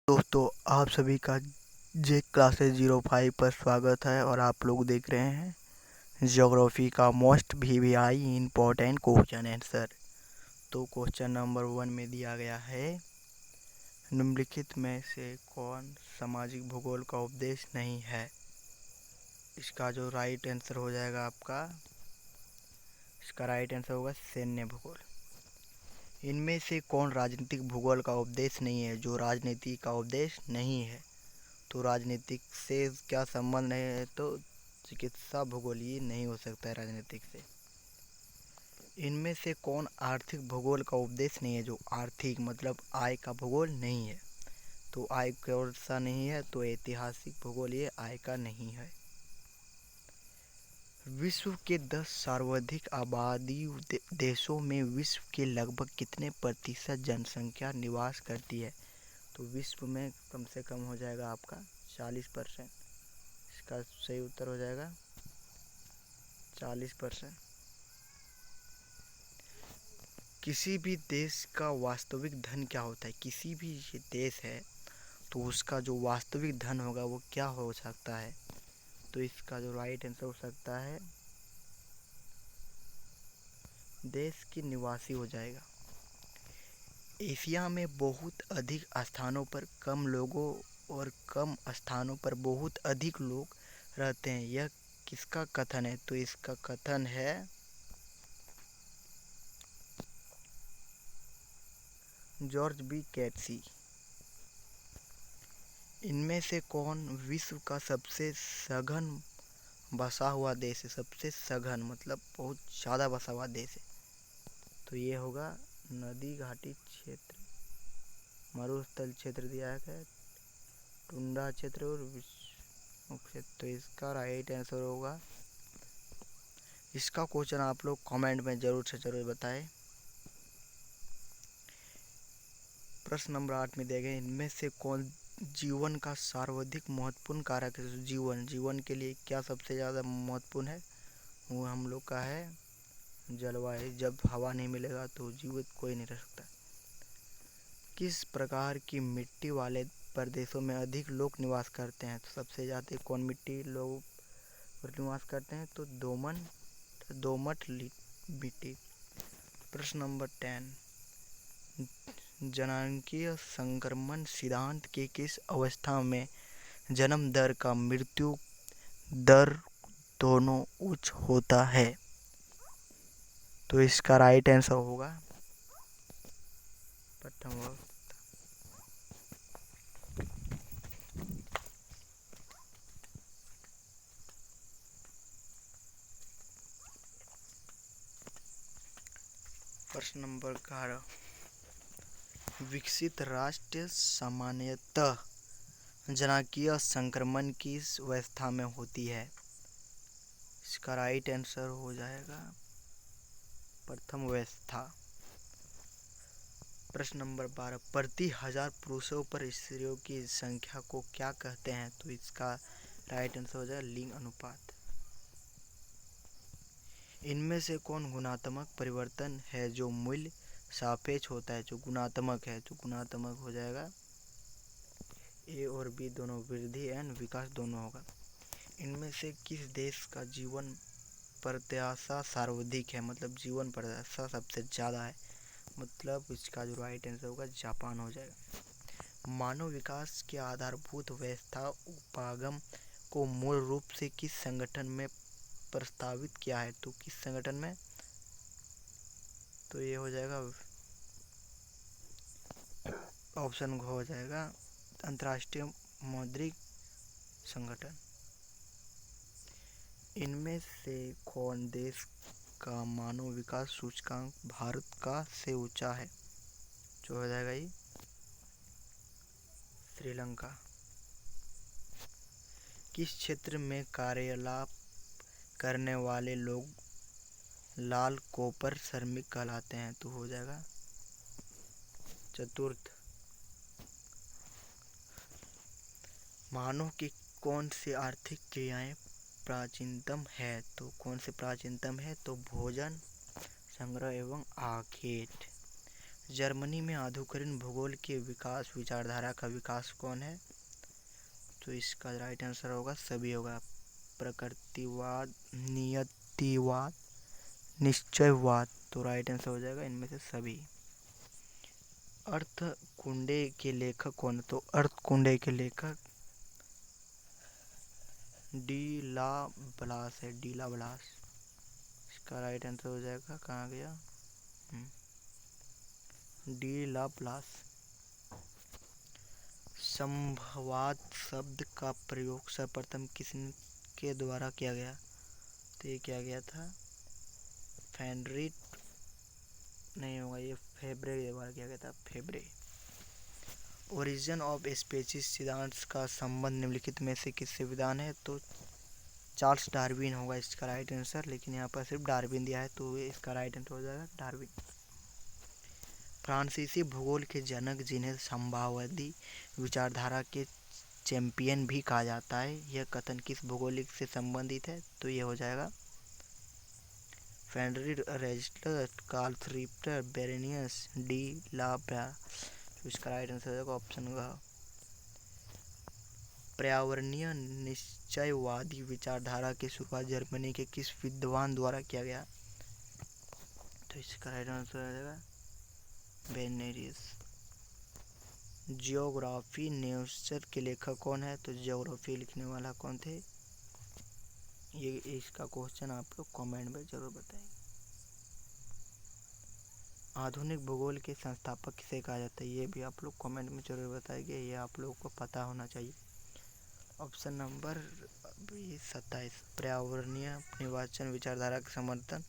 दोस्तों, आप सभी का जे क्लासेस 05 पर स्वागत है और आप लोग देख रहे हैं ज्योग्राफी का most VVI important question answer. तो क्वेश्चन नंबर 1 में दिया गया है, निम्नलिखित में से कौन सामाजिक भूगोल का उपदेश नहीं है। इसका जो राइट आंसर हो जाएगा इसका राइट आंसर होगा सैन्य भूगोल। इनमें से कौन राजनीतिक भूगोल का उपदेश नहीं है, जो राजनीति का उपदेश नहीं है। तो राजनीतिक से क्या संबंध है, तो चिकित्सा भूगोल ये नहीं हो सकता है राजनीतिक से। इनमें से कौन आर्थिक भूगोल का उपदेश नहीं है, जो आर्थिक मतलब आय का भूगोल नहीं है। तो आय कौन सा नहीं है, तो ऐतिहासिक भूगोल ये आय का नहीं है। विश्व के 10 सर्वाधिक आबादी देशों में विश्व के लगभग कितने प्रतिशत जनसंख्या निवास करती है। तो विश्व में कम से कम हो जाएगा आपका 40%। इसका सही उत्तर हो जाएगा 40%। किसी भी देश का वास्तविक धन क्या होता है। किसी भी ये देश है तो उसका जो वास्तविक धन होगा वो क्या हो सकता है। तो इसका जो राइट आंसर हो सकता है देश की निवासी हो जाएगा। एशिया में बहुत अधिक स्थानों पर कम लोगों और कम स्थानों पर बहुत अधिक लोग रहते हैं, यह किसका कथन है। तो इसका कथन है जॉर्ज बी कैटसी। इनमें से कौन विश्व का सबसे सघन बसा हुआ देश है। सबसे सघन मतलब बहुत ज़्यादा बसा हुआ देश है। तो ये होगा नदी घाटी क्षेत्र, मरुस्थल क्षेत्र दिया है, टुंडा क्षेत्र और विश्व क्षेत्र। तो इसका राइट आंसर होगा। इसका क्वेश्चन आप लोग कमेंट में ज़रूर से ज़रूर बताएं। प्रश्न नंबर 8 में दिया गया, इनमें से कौन जीवन का सर्वाधिक महत्वपूर्ण कारक है। जीवन के लिए क्या सबसे ज़्यादा महत्वपूर्ण है, वो हम लोग का है जलवायु। जब हवा नहीं मिलेगा तो जीवित कोई नहीं रह सकता। किस प्रकार की मिट्टी वाले प्रदेशों में अधिक लोग निवास करते हैं। तो सबसे ज़्यादा कौन मिट्टी लोग निवास करते हैं, तो दोमट मिट्टी। प्रश्न नंबर 10, जनांकीय संक्रमण सिद्धांत के किस अवस्था में जन्म दर का मृत्यु दर दोनों उच्च होता है। तो इसका राइट आंसर होगा प्रथम अवस्था। प्रश्न नंबर 11, विकसित राष्ट्र सामान्यतः जनांकीय संक्रमण किस अवस्था में होती है। इसका राइट आंसर हो जाएगा प्रथम अवस्था। प्रश्न नंबर 12, प्रति 1000 पुरुषों पर स्त्रियों की संख्या को क्या कहते हैं। तो इसका राइट आंसर हो जाएगा लिंग अनुपात। इनमें से कौन गुणात्मक परिवर्तन है जो मूल्य सापेक्ष होता है। जो गुणात्मक हो जाएगा ए और बी दोनों, वृद्धि एंड विकास दोनों होगा। इनमें से किस देश का जीवन प्रत्याशा सर्वाधिक है, मतलब जीवन प्रत्याशा सबसे ज़्यादा है, मतलब इसका जो राइट आंसर होगा जापान हो जाएगा। मानव विकास के आधारभूत व्यवस्था उपागम को मूल रूप से किस संगठन में प्रस्तावित किया है। तो किस संगठन में, तो ये हो जाएगा ऑप्शन हो जाएगा अंतर्राष्ट्रीय मौद्रिक संगठन। इनमें से कौन देश का मानव विकास सूचकांक भारत का से ऊंचा है। जो हो जाएगा ये श्रीलंका। किस क्षेत्र में कार्यकलाप करने वाले लोग लाल कॉपर श्रमिक कहलाते हैं। तो हो जाएगा चतुर्थ। मानव की कौन सी आर्थिक क्रियाएं प्राचीनतम है। तो कौन से प्राचीनतम है, तो भोजन संग्रह एवं आखेट। जर्मनी में आधुनिक भूगोल के विकास विचारधारा का विकास कौन है? तो इसका राइट आंसर होगा सभी होगा। प्रकृतिवाद, नियतिवाद, निश्चयवाद, तो राइट आंसर हो जाएगा इनमें से सभी। अर्थकुंडे के लेखक कौन? तो अर्थकुंडे के लेखक डी ला ब्लास है, डी ला ब्लास। इसका राइट आंसर हो जाएगा, कहाँ गया, डी ला ब्लास। संभवात शब्द का प्रयोग सर्वप्रथम किसके द्वारा किया गया? तो ये किया गया था फेडरिक, नहीं होगा ये, फेब्रे के द्वारा किया गया था, फेब्रे। ओरिजिन ऑफ स्पीशीज सिद्धांत का संबंध निम्नलिखित में से किससे विद्वान है? तो चार्ल्स डार्विन होगा इसका राइट आंसर, लेकिन यहाँ पर सिर्फ डार्विन दिया है तो इसका राइट आंसर हो जाएगा डार्विन। फ्रांसीसी भूगोल के जनक जिन्हें संभाववादी विचारधारा के चैंपियन भी कहा जाता है, यह कथन किस भूगोलिक से संबंधित है? तो ये हो जाएगा Frederick Rossler, Karl Ripper, Berenius de la Blas. तो इसका राइट आंसर हो जाएगा ऑप्शन ग। पर्यावरणीय निश्चयवादी विचारधारा की शुरुआत जर्मनी के किस विद्वान द्वारा किया गया? तो इसका राइट आंसर हो जाएगा बेनेरियस। जियोग्राफी नेचर के लेखक कौन है? तो जियोग्राफी लिखने वाला कौन थे? ये इसका क्वेश्चन आप लोग कमेंट में जरूर बताएंगे। आधुनिक भूगोल के संस्थापक किसे कहा जाता है? ये भी आप लोग कमेंट में जरूर बताएंगे, ये आप लोगों को पता होना चाहिए। ऑप्शन नंबर 27, पर्यावरणीय निर्वाचन विचारधारा के समर्थन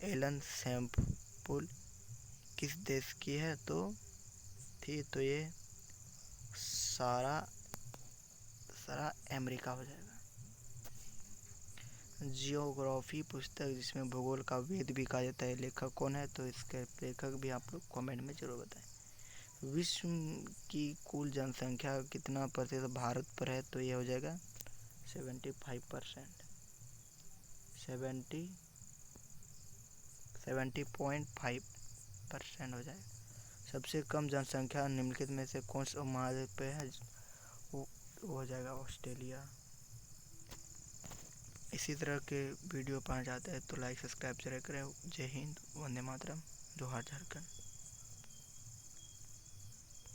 एलन सैम्पुल किस देश की है? तो ये सारा अमेरिका हो जाएगा। जियोग्राफी पुस्तक जिसमें भूगोल का वेद भी कहा जाता है, लेखक कौन है? तो इसके लेखक भी आप लोग कमेंट में जरूर बताएं। विश्व की कुल जनसंख्या कितना प्रतिशत भारत पर है? तो ये हो जाएगा 75%, 70.5% हो जाएगा। सबसे कम जनसंख्या निम्नलिखित में से कौन सा महाद्वीप पे है? वो हो जाएगा ऑस्ट्रेलिया। इसी तरह के वीडियो पाना चाहते हैं तो लाइक सब्सक्राइब जरूर करें। जय हिंद, वंदे मातरम, जोहार झारखंड।